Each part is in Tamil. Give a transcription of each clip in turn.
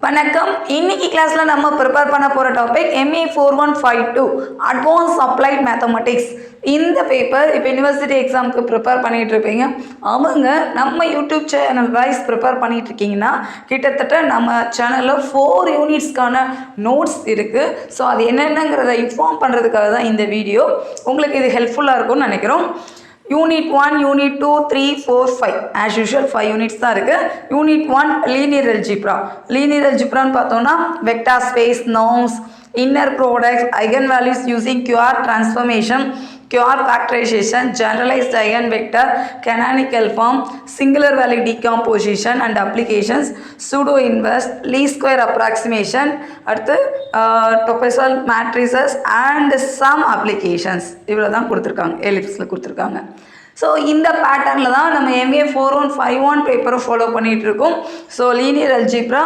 வணக்கம். இன்னைக்கு கிளாஸ்ல நம்ம ப்ரிப்பேர் பண்ண போற topic MA 4152 advance applied mathematics. இந்த பேப்பர் இப்போ யூனிவர்சிட்டி எக்ஸாமுக்கு ப்ரிப்பேர் பண்ணிட்டு இருப்பீங்க. அவங்க நம்ம யூடியூப் சேனல் வைஸ் ப்ரிப்பேர் பண்ணிட்டு இருக்கீங்கன்னா கிட்டத்தட்ட நம்ம சேனலில் 4 யூனிட்ஸ்க்கான நோட்ஸ் இருக்குது. ஸோ அது என்னென்னங்கிறத இன்ஃபார்ம் பண்ணுறதுக்காக தான் இந்த வீடியோ. உங்களுக்கு இது ஹெல்ப்ஃபுல்லாக இருக்கும்னு நினைக்கிறோம். Unit 1, unit 2, 3, 4, 5 as usual 5 units தான் இருக்குது. Unit 1 linear algebra. லீனியர் அல்ஜிப்ரான்னு பார்த்தோம்னா vector space, norms, inner products, eigen values using QR transformation, QR factorization, generalized eigenvector, canonical form, singular value decomposition and applications, pseudo inverse, least square approximation, அடுத்து topological matrices and some applications. இவ்வளோ தான் கொடுத்துருக்காங்க, எலிப்ஸில் கொடுத்துருக்காங்க. ஸோ இந்த பேட்டர்னில் தான் நம்ம MA 4151 பேப்பரை ஃபாலோ பண்ணிகிட்டு இருக்கோம். ஸோ லீனியர் அல்ஜிப்ரா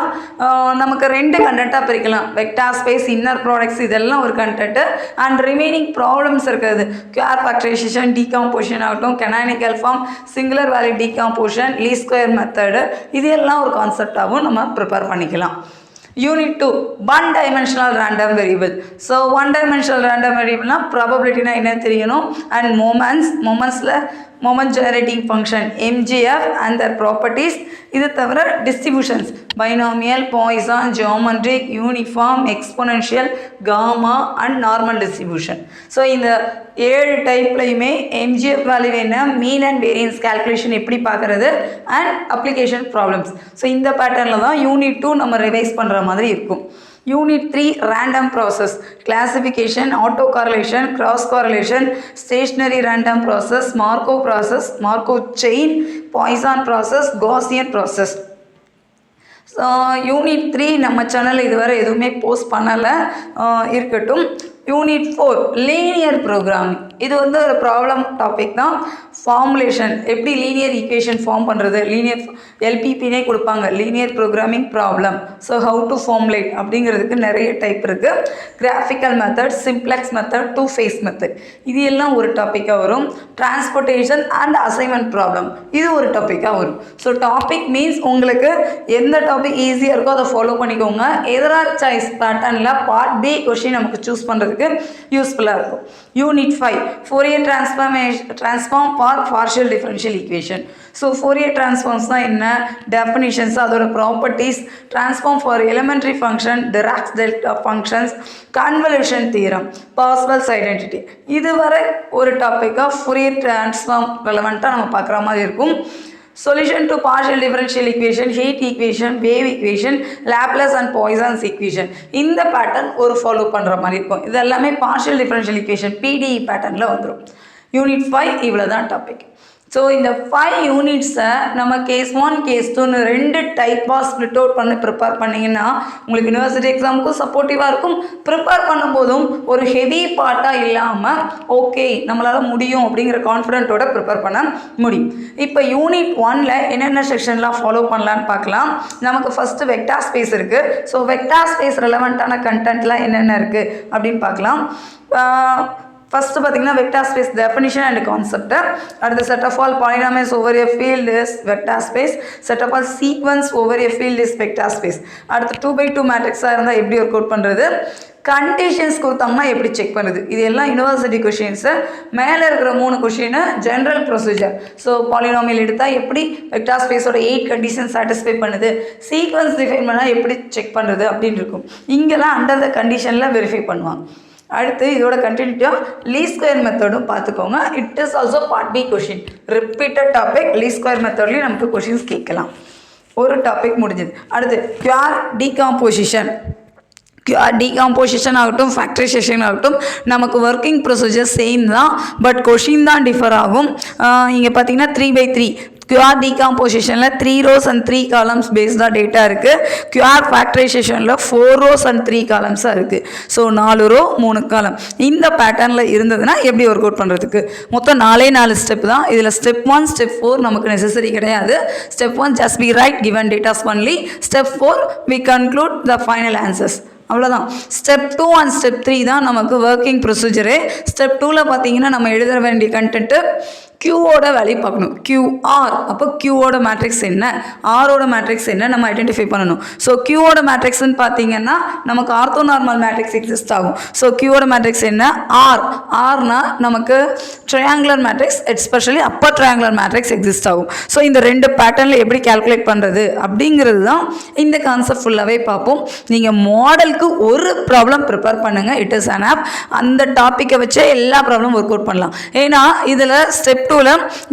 நமக்கு 2 கண்டென்ட்டாக பிரிக்கலாம். வெக்டார் ஸ்பேஸ், இன்னர் ப்ராடக்ட்ஸ் இதெல்லாம் ஒரு கண்டென்ட்டு அண்ட் ரிமைனிங் ப்ராப்ளம்ஸ் இருக்குது. QR ஃபேக்டரைசேஷன், டீகாம்போசிஷன் ஆகட்டும், canonical form, singular value decomposition, least square method, இது எல்லாம் ஒரு கான்செப்டாகவும் நம்ம ப்ரிப்பேர் பண்ணிக்கலாம். Unit 2 one dimensional random variable. So one dimensional random variable na probability na enna theriyano and moments la moment generating function MGF and their properties. இது தவிர distributions binomial, Poisson, geometric, uniform, exponential, gamma and normal distribution. So இந்த 7 டைப்லையுமே MGF வேல்யூ என்ன, மீன் அண்ட் வேரியன்ஸ் கால்குலேஷன் எப்படி பார்க்குறது அண்ட் அப்ளிகேஷன் ப்ராப்ளம்ஸ். ஸோ இந்த பேட்டர்னில் தான் யூனிட் 2 நம்ம ரிவைஸ் பண்ணுற மாதிரி இருக்கும். Unit 3 random process, classification, auto correlation, cross correlation, stationary random process, Markov chain, Poisson process, Gaussian process. So unit 3 நம்ம சேனலில் இதுவரை எதுவுமே போஸ்ட் பண்ணலை, இருக்கட்டும். Unit 4 linear programming. இது வந்து ஒரு ப்ராப்ளம் டாபிக் தான். ஃபார்முலேஷன், எப்படி லீனியர் ஈக்குவேஷன் ஃபார்ம் பண்ணுறது, லீனியர் LPPனே கொடுப்பாங்க, linear programming problem. So how to formulate அப்படிங்கிறதுக்கு நிறைய டைப் இருக்குது. Graphical method, simplex method, 2 phase method, இது எல்லாம் ஒரு டாப்பிக்காக வரும். டிரான்ஸ்போர்ட்டேஷன் அண்ட் அசைன்மெண்ட் ப்ராப்ளம், இது ஒரு டாப்பிக்காக வரும். ஸோ டாபிக் மீன்ஸ் உங்களுக்கு எந்த டாபிக் ஈஸியாக இருக்கோ அதை ஃபாலோ பண்ணிக்கோங்க. எதரா சாய்ஸ் பேட்டர்னில் பார்ட் B கொஸ்டின் நமக்கு சூஸ் பண்ணுறதுக்கு யூஸ்ஃபுல்லாக இருக்கும். Unit 5 Fourier transform for partial differential equation. So Fourier ட்ரான்ஸ்ஃபார்ம்ஸ்னால் என்ன, டெஃபினிஷன்ஸ், அதோட properties, transform for elementary function, Dirac's delta functions, convolution theorem, Pascal's identity, இதுவரை ஒரு டாப்பிக்காக ஃபோரியர் ட்ரான்ஸ்ஃபார்ம் ரெலவெண்ட்டாக நம்ம பார்க்குற மாதிரி இருக்கும். Solution to partial differential equation, heat equation, wave equation, Laplace and Poisson's equation. இந்த பேட்டர்ன் ஒரு ஃபாலோ பண்ணுற மாதிரி இருக்கும். இது எல்லாமே partial differential equation PDE பேட்டர்னில் வந்துடும். யூனிட் 5 இவ்வளோ தான் டாபிக். ஸோ இந்த 5 யூனிட்ஸை நம்ம கேஸ் 1, கேஸ் 2ன்னு 2 டைப்பாக ஸ்ப்ளிட் அவுட் பண்ணி ப்ரிப்பேர் பண்ணிங்கன்னா உங்களுக்கு யூனிவர்சிட்டி எக்ஸாமுக்கும் சப்போர்ட்டிவாக இருக்கும். ப்ரிப்பேர் பண்ணும்போதும் ஒரு ஹெவி பார்ட்டாக இல்லாமல் ஓகே நம்மளால் முடியும் அப்படிங்கிற கான்ஃபிடென்ட்டோட ப்ரிப்பேர் பண்ண முடியும். இப்போ யூனிட் 1ல் என்னென்ன செக்ஷன்லாம் ஃபாலோ பண்ணலான்னு பார்க்கலாம். நமக்கு ஃபஸ்ட்டு வெக்டார் ஸ்பேஸ் இருக்குது. ஸோ வெக்டார் ஸ்பேஸ் ரெலவெண்ட்டான கண்டென்ட்லாம் என்னென்ன இருக்குது அப்படின்னு பார்க்கலாம். ஃபஸ்ட்டு பார்த்தீங்கன்னா vector space definition and concept. அடுத்த set of all polynomials over a field is vector space. Set of all sequence over a field is vector space. அடுத்து 2x2 மேட்ரிக்ஸாக இருந்தால் எப்படி ஒர்க் அவுட் பண்ணுறது, கண்டிஷன்ஸ் கொடுத்தாங்கன்னா எப்படி செக் பண்ணுறது, இது எல்லாம் யூனிவர்சிட்டி கொஷின்ஸு. மேலே இருக்கிற 3 question general procedure. So polynomial எடுத்தால் எப்படி வெக்டார் ஸ்பேஸோட 8 கண்டிஷன் சாட்டிஸ்ஃபை பண்ணுது, சீக்வன்ஸ் டிஃபைன் பண்ணால் எப்படி செக் பண்ணுறது அப்படின்னு இருக்கும். இங்கெல்லாம் அண்டர் த கண்டிஷனில் வெரிஃபை பண்ணுவாங்க. அடுத்து இதோட கண்டினியூட்டியாக லீஸ்ட் ஸ்கொயர் மெத்தடும் பார்த்துக்கோங்க. It is also part B question, repeated topic. Least square மெத்தட்லேயும் நமக்கு கொஷின்ஸ் கேட்கலாம். ஒரு டாபிக் முடிஞ்சது. அடுத்து QR டீகாம்போசிஷன் ஆகட்டும், ஃபேக்டரைசேஷன் ஆகட்டும், நமக்கு ஒர்க்கிங் ப்ரொசீஜர் சேம் தான், பட் கொஷின் தான் டிஃபர் ஆகும். இங்கே பார்த்தீங்கன்னா 3/3 QR டீகாம்போசிஷனில் 3 rows and 3 columns பேஸ்டாக டேட்டா இருக்குது. QR ஃபேக்டரைசேஷனில் 4 rows and 3 columnsஸாக இருக்குது. ஸோ 4 row 3 column இந்த பேட்டர்னில் இருந்ததுன்னா எப்படி ஒர்க் அவுட் பண்ணுறதுக்கு மொத்தம் 4 ஸ்டெப் தான். இதில் ஸ்டெப் 1, ஸ்டெப் 4 நமக்கு நெசசரி கிடையாது. Step 1 just be write given datas only. Step 4 we conclude the final answers, அவ்வளோதான். ஸ்டெப் 2 அண்ட் ஸ்டெப் 3 தான் நமக்கு ஒர்க்கிங் ப்ரொசீஜரு. ஸ்டெப் 2ல் பார்த்தீங்கன்னா நம்ம எழுத வேண்டிய கண்டென்ட்டு க்யூவோட வேல்யூ பார்க்கணும். QR அப்போ க்யூவோட மேட்ரிக்ஸ் என்ன, ஆரோட மேட்ரிக்ஸ் என்ன நம்ம ஐடென்டிஃபை பண்ணணும். ஸோ க்யூவோட மேட்ரிக்ஸ்ன்னு பார்த்தீங்கன்னா நமக்கு ஆர்த்தோனார்மல் மேட்ரிக்ஸ் எக்ஸிஸ்ட் ஆகும். ஸோ க்யூவோட மேட்ரிக்ஸ் என்ன, ஆர்னா நமக்கு triangular matrix especially upper triangular matrix exist ஆகும். ஸோ இந்த ரெண்டு பேட்டர்னில் எப்படி கால்குலேட் பண்ணுறது அப்படிங்கிறது தான் இந்த கான்செப்ட் ஃபுல்லாகவே பார்ப்போம். நீங்கள் மாடலுக்கு ஒரு ப்ராப்ளம் ப்ரிப்பேர் பண்ணுங்கள், இட் இஸ் அன் ஆப். அந்த டாப்பிக்கை வச்சு எல்லா ப்ராப்ளம் ஒர்க் அவுட் பண்ணலாம். ஏன்னா இதில் ஸ்டெப் 2ல்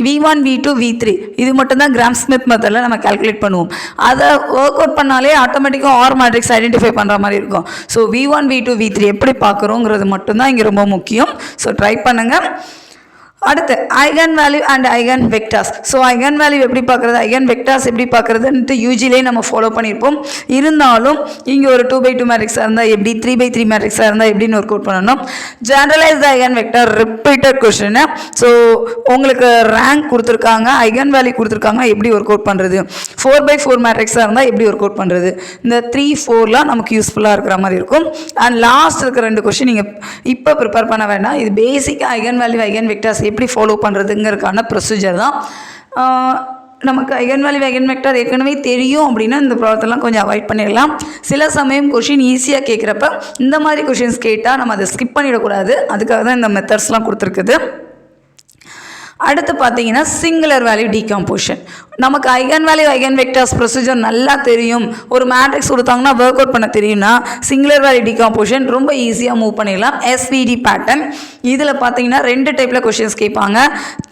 V1 V2 V3 இது மட்டும்தான் கிராம் ஸ்மித் மெத்தடில் நம்ம கால்குலேட் பண்ணுவோம். அதை ஒர்க் அவுட் பண்ணாலே ஆட்டோமேட்டிக்காக ஆர் மேட்ரிக்ஸ் ஐடென்டிஃபை பண்ணுற மாதிரி இருக்கும். ஸோ V1 V2 V3 எப்படி பார்க்குறோங்கிறது மட்டும்தான் இங்கே ரொம்ப முக்கியம். ஸோ ட்ரை பண்ணுங்கள். அடுத்து eigen value and eigen vectors. So eigen value எப்படி பார்க்குறது, ஐகன் வெக்டார்ஸ் எப்படி பார்க்குறதுன்ட்டு யூஜிலே நம்ம ஃபாலோ பண்ணியிருப்போம். இருந்தாலும் இங்கே ஒரு 2/2 மேட்ரிக்ஸாக இருந்தால் எப்படி, 3/3 மேட்ரிக்ஸாக இருந்தால் எப்படின்னு ஒர்க் அவுட் பண்ணணும். ஜெனரலைஸ் த eigen vector repeated question. So உங்களுக்கு ரேங்க் கொடுத்துருக்காங்க, ஐகன் வேல்யூ கொடுத்துருக்காங்க, எப்படி ஒர்க் அவுட் பண்ணுறது. 4/4 மேட்ரிக்ஸாக இருந்தால் எப்படி ஒர்க் அவுட் பண்ணுறது. இந்த 3, 4லாம் நமக்கு யூஸ்ஃபுல்லாக இருக்கிற மாதிரி இருக்கும். அண்ட் லாஸ்ட் இருக்கிற 2 கொஸ்டின் நீங்கள் இப்போ ப்ரிப்பேர் பண்ண வேண்டாம். இது பேசிக்காக ஐகன் வேல்யூ ஐகன் வெக்டார்ஸ் எப்படி ஃபாலோ பண்ணுறதுங்கிறதுக்கான ப்ரொசீஜர் தான். நமக்கு ஐகன் வேல்யூ ஐகன் வெக்டார் ஏற்கனவே தெரியும் அப்படின்னா இந்த ப்ராப்ளத்தெல்லாம் கொஞ்சம் அவாய்ட் பண்ணிடலாம். சில சமயம் கொஷின் ஈஸியாக கேட்குறப்ப இந்த மாதிரி கொஷின்ஸ் கேட்டால் நம்ம அதை ஸ்கிப் பண்ணிடக்கூடாது. அதுக்காக தான் இந்த மெத்தட்ஸ்லாம் கொடுத்துருக்குது. அடுத்து பார்த்தீங்கன்னா சிங்குலர் வேல்யூ டீகம்போசிஷன். நமக்கு eigen value eigen vectors procedure நல்லா தெரியும், ஒரு மேட்ரிக்ஸ் கொடுத்தாங்கன்னா ஒர்க் அவுட் பண்ண தெரியும்னா சிங்குலர் வேல்யூ டீகம்போசிஷன் ரொம்ப ஈஸியாக மூவ் பண்ணிடலாம். SVD பேட்டர்ன் இதில் பார்த்தீங்கன்னா 2 டைப்பில் கொஷின்ஸ் கேட்பாங்க.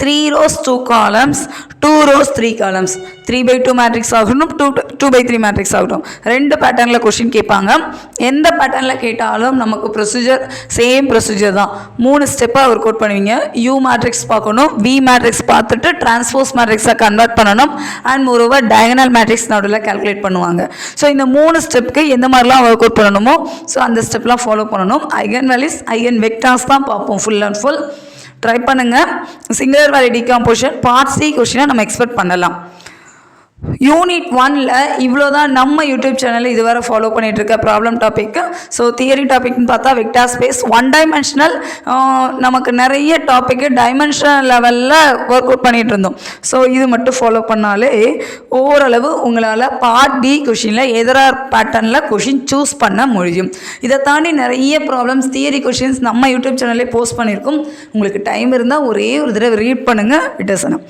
3 rows 2 columns, 2 rows 3 columns. 3/2 matrix ஆகணும், 2/3 மேட்ரிக்ஸ் ஆகட்டும். 2 பேட்டர்னில் கொஷின் கேட்பாங்க. எந்த பேட்டர்னில் கேட்டாலும் நமக்கு ப்ரொசீஜர் சேம் ப்ரொசீஜர் தான். 3 ஸ்டெப்பாக ஒர்க் அவுட் பண்ணுவீங்க. U மேட்ரிக்ஸ் பார்க்கணும், V மேட்ரிக்ஸ் பார்த்துட்டு டிரான்ஸ்போஸ் மேட்ரிக்ஸை கன்வெர்ட் பண்ணணும். அண்ட் மோரோவர் டயகனல் மேட்ரிக்ஸ் நடுவில் கால்குலேட் பண்ணுவாங்க. ஸோ இந்த 3 ஸ்டெப்புக்கு எந்த மாதிரிலாம் ஒர்க் அவுட் பண்ணணுமோ ஸோ அந்த ஸ்டெப்லாம் ஃபாலோ பண்ணணும். ஐகன் வேல்யூஸ் ஐகன் வெக்டார்ஸ் தான் பார்ப்போம் ஃபுல் அண்ட் ஃபுல். ட்ரை பண்ணுங்கள். Singular value decomposition part C கொஸ்டினை நம்ம எக்ஸ்பெக்ட் பண்ணலாம். யூனிட் 1ல் இவ்வளோ தான் நம்ம யூடியூப் சேனலில் இதுவரை ஃபாலோ பண்ணிகிட்டு இருக்க ப்ராப்ளம் டாப்பிக்கு. ஸோ தியரி டாபிக்னு பார்த்தா வெக்டார் ஸ்பேஸ் 1 டைமென்ஷனல் நமக்கு நிறைய டாப்பிக்கு டைமென்ஷனல் லெவலில் ஒர்க் அவுட் பண்ணிகிட்டு இருந்தோம். ஸோ இது மட்டும் ஃபாலோ பண்ணாலே ஓரளவு உங்களால் பார்ட் D கொஷினில் எதிரார் பேட்டர்னில் கொஷின் சூஸ் பண்ண முடியும். இதை தாண்டி நிறைய ப்ராப்ளம்ஸ் தியரி கொஷின்ஸ் நம்ம யூடியூப் சேனல்லே போஸ்ட் பண்ணியிருக்கோம். உங்களுக்கு டைம் இருந்தால் ஒரே ஒரு தடவை ரீட் பண்ணுங்கள் விட்டசனம்.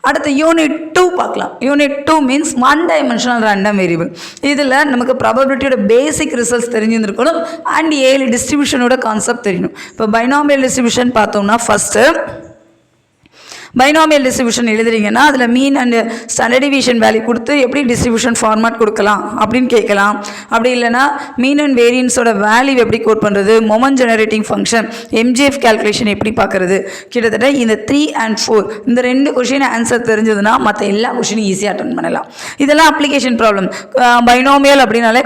அடுத்து யூனிட் 2 பார்க்கலாம். Unit 2 means 1 dimensional random variable. இதில் நமக்கு ப்ராபபிலிட்டியோட பேசிக் ரிசல்ட்ஸ் தெரிஞ்சிருக்கணும் அண்ட் 7 டிஸ்ட்ரிபியூஷனோட கான்செப்ட் தெரியணும். இப்போ பைனாமியல் டிஸ்ட்ரிபியூஷன் பார்த்தோம்னா ஃபஸ்ட்டு பைனாமியல் டிஸ்ட்ரிபியூஷன் எழுதுறீங்கன்னா அதில் மீன் அண்ட் ஸ்டாண்டர்ட் டிவியேஷன் வேல்யூ கொடுத்து எப்படி டிஸ்ட்ரிபியூஷன் ஃபார்மேட் கொடுக்கலாம் அப்படின்னு கேட்கலாம். அப்படி இல்லைனா மீன் அண்ட் வேரியன்ஸோட வேல்யூ எப்படி கோட் பண்ணுறது, moment generating function MGF calculation எப்படி பார்க்குறது. கிட்டத்தட்ட இந்த 3 and 4 இந்த 2 கொஷின் ஆன்சர் தெரிஞ்சதுன்னா மற்ற எல்லா கொஷினும் ஈஸியாக அட்டன் பண்ணலாம். இதெல்லாம் அப்ளிகேஷன் ப்ராப்ளம். பைனாமியல் அப்படின்னாலே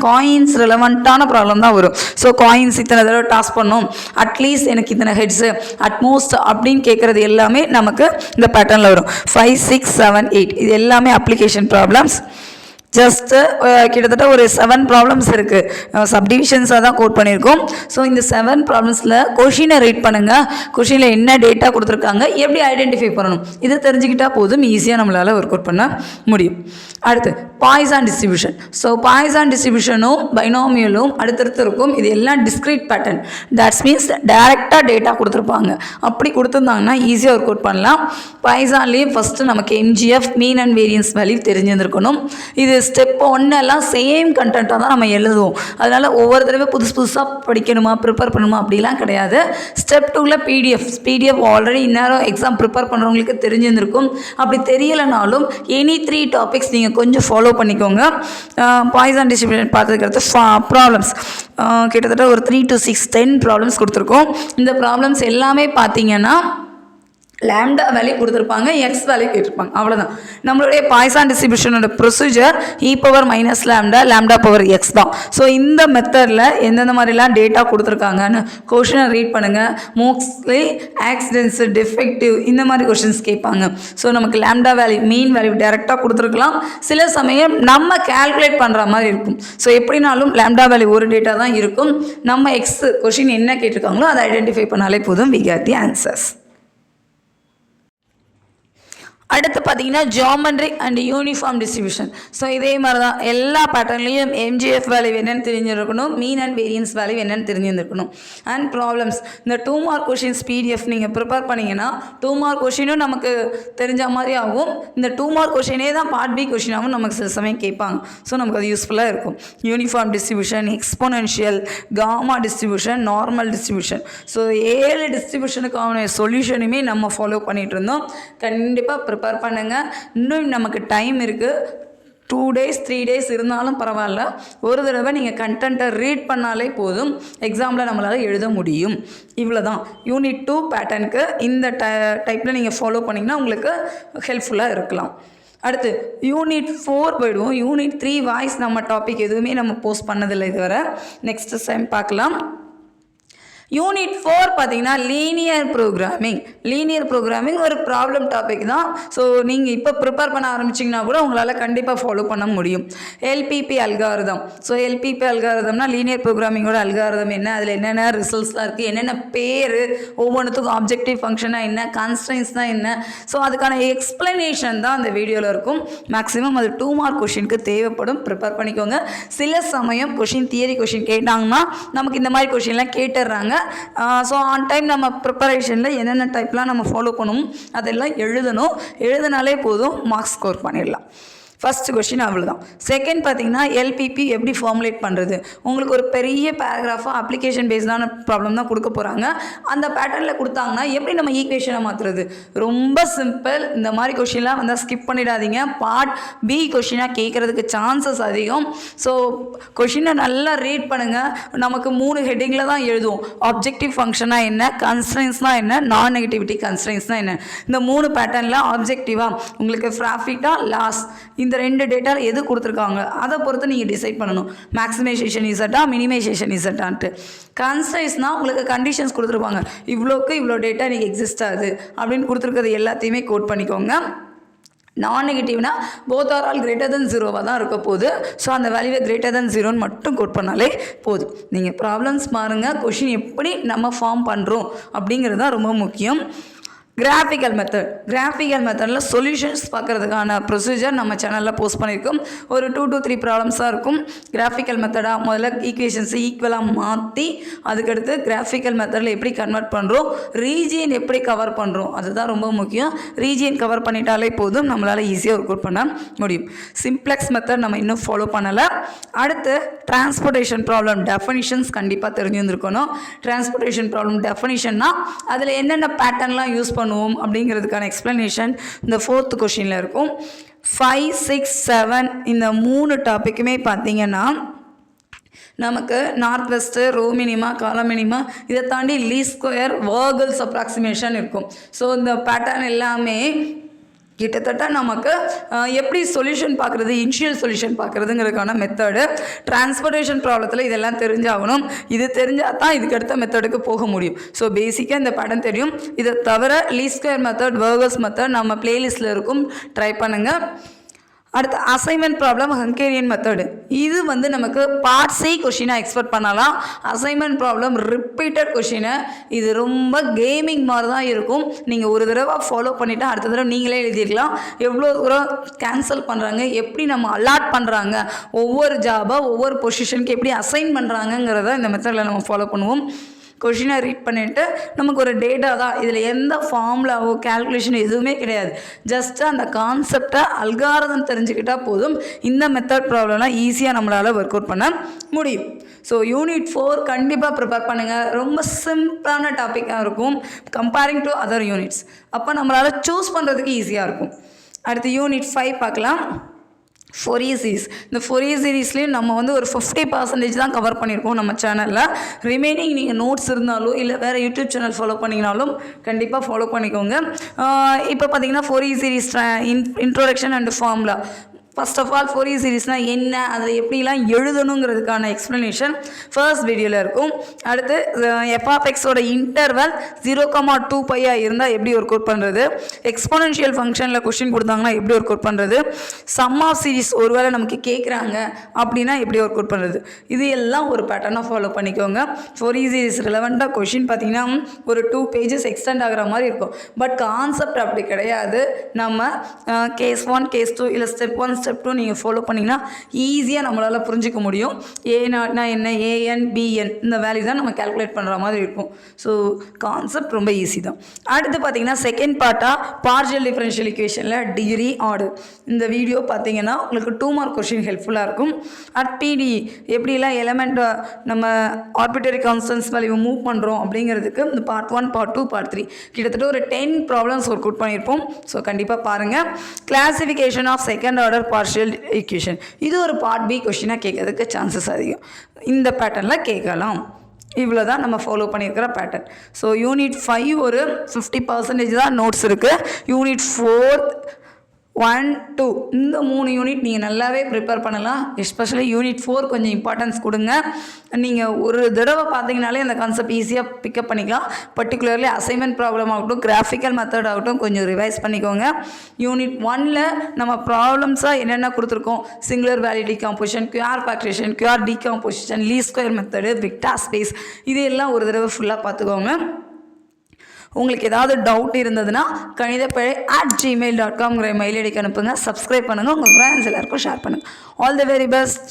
காயின்ஸ் ரிலவெண்ட்டான ப்ராப்ளம் தான் வரும். ஸோ காயின்ஸ் இத்தனை தடவை டாஸ் பண்ணும், அட்லீஸ்ட் எனக்கு இத்தனை ஹெட்ஸு அட்மோஸ்ட் அப்படின்னு கேட்குறது எல்லாமே நமக்கு இந்த பேட்டர்னில் வரும். 5, 6, 7, 8 இது எல்லாமே அப்ளிகேஷன் ப்ராப்ளம்ஸ். ஜஸ்ட்டு கிட்டத்தட்ட ஒரு 7 ப்ராப்ளம்ஸ் இருக்குது. சப்டிவிஷன்ஸாக தான் கோட் பண்ணியிருக்கோம். ஸோ இந்த 7 ப்ராப்ளம்ஸில் கொஷினை ரீட் பண்ணுங்கள். கொஷினில் என்ன டேட்டா கொடுத்துருக்காங்க, எப்படி ஐடென்டிஃபை பண்ணணும், இதை தெரிஞ்சுக்கிட்டால் போதும், ஈஸியாக நம்மளால் ஒர்க் அவுட் பண்ண முடியும். அடுத்து பாய்சான் டிஸ்ட்ரிபியூஷன். ஸோ பாய்சான் டிஸ்ட்ரிபியூஷனும் பைனாமியலும் அடுத்தடுத்து இருக்கும். இது எல்லாம் டிஸ்க்ரீட் பேட்டர்ன். தட்ஸ் மீன்ஸ் டைரெக்டாக டேட்டா கொடுத்துருப்பாங்க. அப்படி கொடுத்துருந்தாங்கன்னா ஈஸியாக ஒர்க் அவுட் பண்ணலாம். பாய்சான்லேயும் ஃபஸ்ட்டு நமக்கு MGF mean and variance value தெரிஞ்சிருந்துருக்கணும். இது ஸ்டெப் 1 எல்லாம் சேம் கண்டென்ட்டாக தான் நம்ம எழுதுவோம். அதனால் ஒவ்வொரு தடவை புதுசாக படிக்கணுமா ப்ரிப்பேர் பண்ணணுமா அப்படிலாம் கிடையாது. ஸ்டெப் 2ல் PDF ஆல்ரெடி இந்நேரம் எக்ஸாம் ப்ரிப்பேர் பண்ணுறவங்களுக்கு தெரிஞ்சிருந்திருக்கும். அப்படி தெரியலைனாலும் எனி 3 டாபிக்ஸ் நீங்கள் கொஞ்சம் ஃபாலோ பண்ணிக்கோங்க. பாய்சான் டிஸ்ட்ரிபியூஷன் பார்த்ததுக்கடுத்து ப்ராப்ளம்ஸ் கிட்டத்தட்ட ஒரு 3 to 6, 10 ப்ராப்ளம்ஸ் கொடுத்துருக்கோம். இந்த ப்ராப்ளம்ஸ் எல்லாமே பார்த்தீங்கன்னா லேம்டா வேல்யூ கொடுத்துருப்பாங்க, எக்ஸ் வேல்யூ கேட்டிருப்பாங்க, அவ்வளோதான். நம்மளுடைய பாய்சான் டிஸ்ட்ரிபியூஷனோட ப்ரொசீஜர் லாம்டா பவர் எக்ஸ் தான். ஸோ இந்த மெத்தடில் எந்தெந்த மாதிரிலாம் டேட்டா கொடுத்துருக்காங்கன்னு கொஷினை ரீட் பண்ணுங்கள். மோஸ்ட்லி ஆக்சிடென்ட்ஸ், டிஃபெக்டிவ் இந்த மாதிரி கொஷின்ஸ் கேட்பாங்க. ஸோ நமக்கு லேம்டா வேல்யூ மீன் வேல்யூ டேரெக்டாக கொடுத்துருக்கலாம். சில சமயம் நம்ம கேல்குலேட் பண்ணுற மாதிரி இருக்கும். ஸோ எப்படினாலும் லேம்டா வேல்யூ ஒரு டேட்டா தான் இருக்கும். நம்ம எக்ஸ் கொஷின் என்ன கேட்டிருக்காங்களோ அதை ஐடென்டிஃபை பண்ணாலே போதும், we get the answers. அடுத்து பார்த்தீங்கன்னா geometric and uniform distribution. So இதே மாதிரி தான் எல்லா பேட்டர்ன்லேயும் எம்ஜிஎஃப் வேல்யூ என்னென்னு தெரிஞ்சிருக்கணும், மீன் அண்ட் வேரியன்ஸ் வேல்யூ என்னென்னு தெரிஞ்சிருக்கணும். அண்ட் ப்ராப்ளம்ஸ், இந்த 2 மார்க் கொஷின்ஸ் பிடிஎஃப் நீங்கள் ப்ரிப்பேர் பண்ணிங்கன்னா 2 மார்க் கொஷினும் நமக்கு தெரிஞ்ச மாதிரி ஆகும். இந்த 2 மார்க் கொஷினே தான் பார்ட் பி கொஷினாகவும் நமக்கு சில சமயம் கேட்பாங்க. ஸோ நமக்கு அது யூஸ்ஃபுல்லாக இருக்கும். Uniform distribution, exponential, gamma distribution, normal distribution. So 7 டிஸ்ட்ரிபியூஷனுக்கான சொல்யூஷனுமே நம்ம ஃபாலோ பண்ணிகிட்டு இருந்தோம். கண்டிப்பாக ப்ரிப்பேர் பண்ணுங்கள். இன்னும் நமக்கு டைம் இருக்குது. 2 days 3 days இருந்தாலும் பரவாயில்ல. ஒரு தடவை நீங்கள் கண்டென்ட்டை ரீட் பண்ணாலே போதும், எக்ஸாமில் நம்மளால் எழுத முடியும். இவ்வளோ தான். யூனிட் 2 பேட்டர்னுக்கு இந்த டைப்பில் நீங்கள் ஃபாலோ பண்ணிங்கன்னா உங்களுக்கு ஹெல்ப்ஃபுல்லாக இருக்கலாம். அடுத்து யூனிட் 4 போயிடுவோம். யூனிட் 3 வாய்ஸ் நம்ம டாபிக் எதுவுமே நம்ம போஸ்ட் பண்ணதில்லை இதுவரை. நெக்ஸ்ட் டைம் பார்க்கலாம். யூனிட் 4 பார்த்தீங்கன்னா லீனியர் ப்ரோக்ராமிங் ஒரு ப்ராப்ளம் டாபிக் தான். ஸோ நீங்கள் இப்போ ப்ரிப்பேர் பண்ண ஆரம்பிச்சிங்கன்னா கூட உங்களால் கண்டிப்பாக ஃபாலோ பண்ண முடியும். LPP algorithm. ஸோ எல்பிபி அல்காரிதம்னா லீனியர் ப்ரோக்ராமிங்கோட அல்காரிதம் என்ன, அதில் என்னென்ன ரிசல்ட்ஸ்லாம் இருக்குது, என்னென்ன பேர், ஒவ்வொன்றுத்துக்கும் ஆப்ஜெக்டிவ் ஃபங்க்ஷனாக என்ன, கான்ஸ்டன்ட்ஸ்னால் என்ன, ஸோ அதுக்கான எக்ஸ்ப்ளனேஷன் தான் அந்த வீடியோவில் இருக்கும். மேக்ஸிமம் அது 2 மார்க் கொஷினுக்கு தேவைப்படும். ப்ரிப்பேர் பண்ணிக்கோங்க. சில சமயம் தியரி கொஷின் கேட்டாங்கன்னா நமக்கு இந்த மாதிரி கொஷின்லாம் கேட்டுடுறாங்க. ஸோ ஆன் டைம் நம்ம ப்ரிப்பரேஷனில் என்னென்ன டைப்லாம் நம்ம ஃபாலோ பண்ணுவோம் அதெல்லாம் எழுதினாலே போதும், மார்க்ஸ் ஸ்கோர் பண்ணிடலாம். ஃபஸ்ட்டு கொஷின் அவ்வளோதான். செகண்ட் பார்த்தீங்கன்னா எல்பிபி எப்படி ஃபார்முலேட் பண்ணுறது. உங்களுக்கு ஒரு பெரிய பேராகிராஃபாக அப்ளிகேஷன் பேஸ்டான ப்ராப்ளம் தான் கொடுக்க போகிறாங்க. அந்த பேட்டர்னில் கொடுத்தாங்கன்னா எப்படி நம்ம ஈக்குவேஷனை மாற்றுறது, ரொம்ப சிம்பிள். இந்த மாதிரி கொஷின்லாம் வந்தால் ஸ்கிப் பண்ணிடாதீங்க. பார்ட் பி கொஷினாக கேட்குறதுக்கு சான்சஸ் அதிகம். ஸோ கொஷினை நல்லா ரீட் பண்ணுங்கள். நமக்கு 3 ஹெட்டிங்கில் தான் எழுதுவோம். ஆப்ஜெக்டிவ் ஃபங்க்ஷனாக என்ன, கன்ஸ்ட்ரெயின்ஸ்னால் என்ன, நான் நெகட்டிவிட்டி கன்ஸ்ட்ரெயின்ஸ்னால் என்ன. இந்த 3 பேட்டர்னில் ஆப்ஜெக்டிவாக உங்களுக்கு ப்ராஃபிட்டாக லாஸ், இந்த 2 டேட்டாவில் எது கொடுத்துருக்காங்க அதை பொறுத்து நீங்கள் டிசைட் பண்ணணும். Maximisation இசட்டா, minimisation இசட்டான்ட்டு. கன்ஸ்ட்ரெயின்ஸ்னால் உங்களுக்கு கண்டிஷன்ஸ் கொடுத்துருப்பாங்க. இவ்வளோ டேட்டா நீங்கள் எக்ஸிஸ்ட் ஆகுது அப்படின்னு கொடுத்துருக்கிறது எல்லாத்தையுமே கோட் பண்ணிக்கோங்க. நான் நெகட்டிவ்னா both are all greater than 0வாக தான் இருக்க போகுது. ஸோ அந்த வேல்யூவை கிரேட்டர் தென் 0ன்னு மட்டும் கோட் பண்ணாலே போதும். நீங்கள் ப்ராப்ளம்ஸ் பாருங்கள், கொஷின் எப்படி நம்ம ஃபார்ம் பண்ணுறோம் அப்படிங்கிறது தான் ரொம்ப முக்கியம். கிராஃபிக்கல் மெத்தடில் சொல்யூஷன்ஸ் பார்க்குறதுக்கான ப்ரொசீஜர் நம்ம சேனலில் போஸ்ட் பண்ணியிருக்கோம். ஒரு 2 to 3 ப்ராப்ளம்ஸாக இருக்கும். கிராஃபிக்கல் மெத்தடாக முதல்ல ஈக்குவேஷன்ஸை ஈக்குவலாக மாற்றி அதுக்கடுத்து கிராஃபிக்கல் மெத்தடில் எப்படி கன்வெர்ட் பண்ணுறோம், ரீஜியன் எப்படி கவர் பண்ணுறோம், அதுதான் ரொம்ப முக்கியம். ரீஜியன் கவர் பண்ணிட்டாலே போதும், நம்மளால் ஈஸியாக ஒர்க் அவுட் பண்ண முடியும். சிம்ப்ளெக்ஸ் மெத்தட் நம்ம இன்னும் ஃபாலோ பண்ணலை. அடுத்து டிரான்ஸ்போர்ட்டேஷன் ப்ராப்ளம் டெஃபனிஷன்ஸ் கண்டிப்பாக தெரிஞ்சுருந்துருக்கணும். டிரான்ஸ்போர்ட்டேஷன் ப்ராப்ளம் டெஃபனிஷன்னா அதில் என்னென்ன பேட்டர்ன்லாம் யூஸ் பண்ணுவோம் அப்படிங்கிறதுக்கான எக்ஸ்பிளனேஷன் இந்த 4th கொஷினில் இருக்கும். 5, 6, 7 இந்த 3 டாப்பிக்குமே பார்த்தீங்கன்னா நமக்கு நார்த் வெஸ்ட்டு, ரோ மினிமா, காலம் மினிமா, இதை தாண்டி லீஸ்ட் ஸ்கொயர், வர்கல்ஸ் அப்ராக்சிமேஷன் இருக்கும். ஸோ இந்த பேட்டர்ன் எல்லாமே கிட்டத்தட்ட நமக்கு எப்படி சொல்யூஷன் பார்க்குறது, இனிஷியல் சொல்யூஷன் பார்க்குறதுங்கிறதுக்கான மெத்தடு. டிரான்ஸ்போர்ட்டேஷன் ப்ராப்ளத்தில் இதெல்லாம் தெரிஞ்சாகணும். இது தெரிஞ்சால் தான் இதுக்கு அடுத்த மெத்தடுக்கு போக முடியும். ஸோ பேசிக்காக இந்த படம் தெரியும். இதை தவிர லீஸ்ட் ஸ்கொயர் மெத்தட், வர்கல்ஸ் மெத்தட் நம்ம பிளேலிஸ்ட்டில் இருக்கும், ட்ரை பண்ணுங்கள். அடுத்து அசைன்மெண்ட் ப்ராப்ளம் ஹங்கேரியன் மெத்தடு. இது நமக்கு பார்ட் சி கொஷினாக எக்ஸ்பெக்ட் பண்ணலாம். அசைன்மெண்ட் ப்ராப்ளம் ரிப்பீட்டட் கொஷினை, இது ரொம்ப கேமிங் மாதிரி தான் இருக்கும். நீங்கள் ஒரு தடவை ஃபாலோ பண்ணிவிட்டு அடுத்த தடவை நீங்களே எழுதிடலாம். எவ்வளோ தூரம் கேன்சல் பண்ணுறாங்க, எப்படி நம்ம அலாட் பண்ணுறாங்க, ஒவ்வொரு ஜாபாக ஒவ்வொரு பொசிஷனுக்கு எப்படி அசைன் பண்ணுறாங்கங்கிறத இந்த மெத்தடில் நம்ம ஃபாலோ பண்ணுவோம். கொஷினை ரீட் பண்ணிவிட்டு நமக்கு ஒரு டேட்டா தான், இதில் எந்த ஃபார்முலாவோ கால்குலேஷன் எதுவுமே கிடையாது. ஜஸ்ட்டு அந்த கான்செப்டை அல்காரிதம் தெரிஞ்சுக்கிட்டால் போதும். இந்த மெத்தட் ப்ராப்ளம்லாம் ஈஸியாக நம்மளால் ஒர்க் அவுட் பண்ண முடியும். ஸோ யூனிட் 4 கண்டிப்பாக ப்ரிப்பேர் பண்ணுங்கள். ரொம்ப சிம்பிளான டாப்பிக்காக இருக்கும் கம்பேரிங் டு அதர் யூனிட்ஸ். அப்போ நம்மளால் சூஸ் பண்ணுறதுக்கு ஈஸியாக இருக்கும். அடுத்து யூனிட் 5 பார்க்கலாம். Fourier series. இந்த ஃபோரியர் சீரிஸ்லேயும் நம்ம ஒரு 50% தான் கவர் பண்ணியிருக்கோம் நம்ம சேனலில். ரிமைனிங் நீங்கள் நோட்ஸ் இருந்தாலும் இல்லை வேறு யூடியூப் சேனல் ஃபாலோ பண்ணிங்கனாலும் கண்டிப்பாக ஃபாலோ பண்ணிக்கோங்க. இப்போ பார்த்தீங்கன்னா Fourier series introduction and formula first of all Fourier சீரிஸ்னால் என்ன, அதில் எப்படிலாம் எழுதணுங்கிறதுக்கான எக்ஸ்ப்ளனேஷன் ஃபர்ஸ்ட் வீடியோவில் இருக்கும். அடுத்து எஃப்ஆஃப்எக்ஸோட இன்டர்வல் 0,2π இருந்தால் எப்படி ஒர்க் அவுட் பண்ணுறது, எக்ஸ்போனென்ஷியல் ஃபங்க்ஷனில் கொஸ்டின் கொடுத்தாங்கன்னா எப்படி ஒர்க் அவுட் பண்ணுறது, சம் ஆஃப் சீரிஸ் ஒருவேளை நமக்கு கேட்குறாங்க அப்படின்னா எப்படி ஒர்க் அவுட் பண்ணுறது, இது எல்லாம் ஒரு பேட்டர்னாக ஃபாலோ பண்ணிக்கோங்க. ஃபோரியர் சீரிஸ் ரிலவெண்ட்டாக கொஸ்டின் பார்த்தீங்கன்னா ஒரு 2 பேஜஸ் எக்ஸ்டெண்ட் ஆகிற மாதிரி இருக்கும். பட் கான்செப்ட் அப்படி கிடையாது. நம்ம கேஸ் 1 கேஸ் 2 இல்லை ஸ்டெப் 1 ஸ்டெப் 2 நீங்கள் ஃபாலோ பண்ணிங்கன்னா ஈஸியாக நம்மளால் புரிஞ்சிக்க முடியும். A0னா என்ன, AN BN இந்த வேல்யூ தான் நம்ம கால்குலேட் பண்ணுற மாதிரி இருக்கும். ஸோ கான்செப்ட் ரொம்ப ஈஸி தான். அடுத்து பார்த்தீங்கன்னா செகண்ட் பார்ட்டாக பார்ஷியல் டிஃபரன்ஷியல் ஈக்குவேஷனில் டிகிரி ஆர்டர் இந்த வீடியோ பார்த்தீங்கன்னா உங்களுக்கு 2 மார்க் கொஸ்டின் ஹெல்ப்ஃபுல்லாக இருக்கும். PD எப்படிலாம் எலமெண்ட் நம்ம ஆர்பிட்டரி கான்ஸ்டன்ஸ் வேல்யூ மூவ் பண்ணுறோம் அப்படிங்கிறதுக்கு இந்த பார்ட் 1 பார்ட் 2 பார்ட் 3 கிட்டத்தட்ட ஒரு 10 ப்ராப்ளம்ஸ் ஒர்க் அவுட் பண்ணியிருப்போம். ஸோ கண்டிப்பாக பாருங்கள். Classification of second order partial equation இது ஒரு பார்ட் B கொஸ்டினாக கேட்கறதுக்கு சான்சஸ் அதிகம். இந்த பேட்டர்னில் கேட்கலாம். இவ்வளோ தான் நம்ம ஃபாலோ பண்ணியிருக்கிற பேட்டர்ன். ஸோ யூனிட் 5 ஒரு 50% தான் நோட்ஸ் இருக்குது. யூனிட் 4 1 2 இந்த 3 யூனிட் நீங்கள் நல்லாவே ப்ரிப்பேர் பண்ணலாம். எஸ்பெஷலி யூனிட் 4 கொஞ்சம் இம்பார்ட்டன்ஸ் கொடுங்க. நீங்கள் ஒரு தடவை பார்த்தீங்கனாலே அந்த கான்செப்ட் ஈஸியாக பிக்கப் பண்ணிக்கலாம். பர்டிகுலர்லி அசைன்மெண்ட் ப்ராப்ளம் ஆகட்டும், கிராஃபிக்கல் மெத்தட் ஆகட்டும் கொஞ்சம் ரிவைஸ் பண்ணிக்கோங்க. யூனிட் 1ல் நம்ம ப்ராப்ளம்ஸாக என்னென்ன கொடுத்துருக்கோம், singular value decomposition, QR factorisation, QR decomposition, least square method, vector space இது எல்லாம் ஒரு தடவை ஃபுல்லாக பார்த்துக்கோங்க. உங்களுக்கு ஏதாவது டவுட் இருந்ததுன்னா kanithapillai@gmail.com மெயில் ஐடிக்கு அனுப்புங்க. சப்ஸ்கிரைப் பண்ணுங்கள், உங்கள் ஃப்ரெண்ட்ஸ் எல்லாருக்கும் ஷேர் பண்ணுங்கள். All the very best.